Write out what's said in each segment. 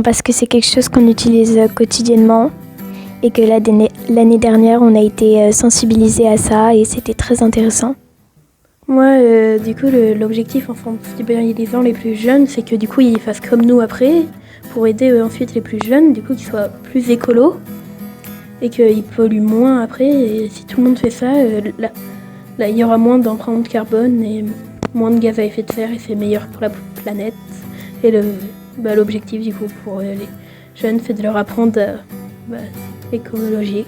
Parce que c'est quelque chose qu'on utilise quotidiennement et que l'année dernière, on a été sensibilisés à ça et c'était très intéressant. Moi, du coup, l'objectif en sensibilisant les plus jeunes, c'est que du coup, ils fassent comme nous après, pour aider ensuite les plus jeunes, du coup, qu'ils soient plus écolos et qu'ils polluent moins après. Et si tout le monde fait ça, là, il y aura moins d'empreintes carbone et moins de gaz à effet de serre et c'est meilleur pour la planète. Et l'objectif, du coup, pour les jeunes, c'est de leur apprendre l'écologie.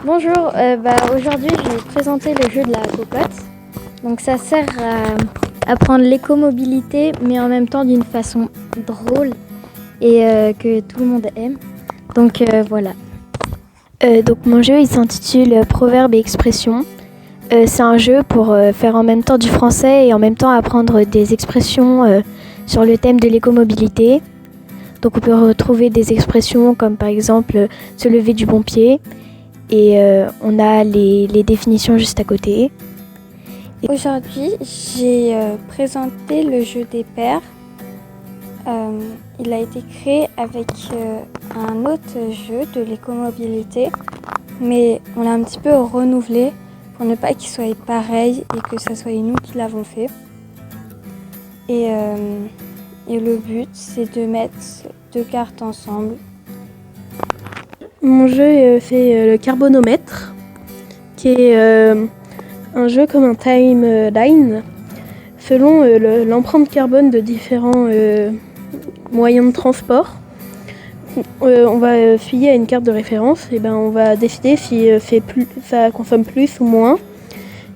Bonjour, aujourd'hui je vais présenter le jeu de la cocotte. Donc ça sert à apprendre l'écomobilité mais en même temps d'une façon drôle et que tout le monde aime. Donc voilà. Donc mon jeu il s'intitule Proverbes et expressions. C'est un jeu pour faire en même temps du français et en même temps apprendre des expressions sur le thème de l'écomobilité. Donc on peut retrouver des expressions comme par exemple se lever du bon pied et on a les définitions juste à côté. Aujourd'hui, j'ai présenté le jeu des paires. Il a été créé avec un autre jeu de l'écomobilité, mais on l'a un petit peu renouvelé pour ne pas qu'il soit pareil et que ce soit nous qui l'avons fait. Et le but, c'est de mettre 2 cartes ensemble. Mon jeu, c'est le carbonomètre, qui est un jeu comme un timeline, selon l'empreinte carbone de différents moyens de transport. On va filer à une carte de référence et on va décider si ça consomme plus ou moins.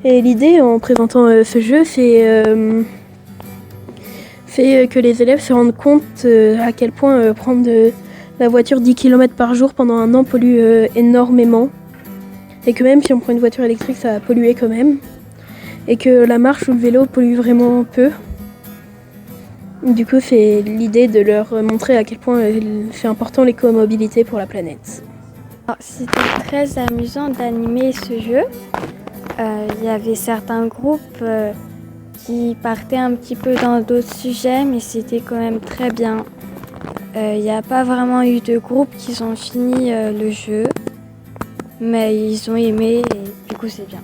Et l'idée en présentant ce jeu, c'est que les élèves se rendent compte à quel point prendre la voiture 10 km par jour pendant un an pollue énormément. Et que même si on prend une voiture électrique, ça va polluer quand même. Et que la marche ou le vélo pollue vraiment peu. Du coup, c'est l'idée de leur montrer à quel point c'est important l'écomobilité pour la planète. C'était très amusant d'animer ce jeu. Il y avait certains groupes qui partaient un petit peu dans d'autres sujets, mais c'était quand même très bien. Il n'y a pas vraiment eu de groupes qui ont fini le jeu, mais ils ont aimé et du coup c'est bien.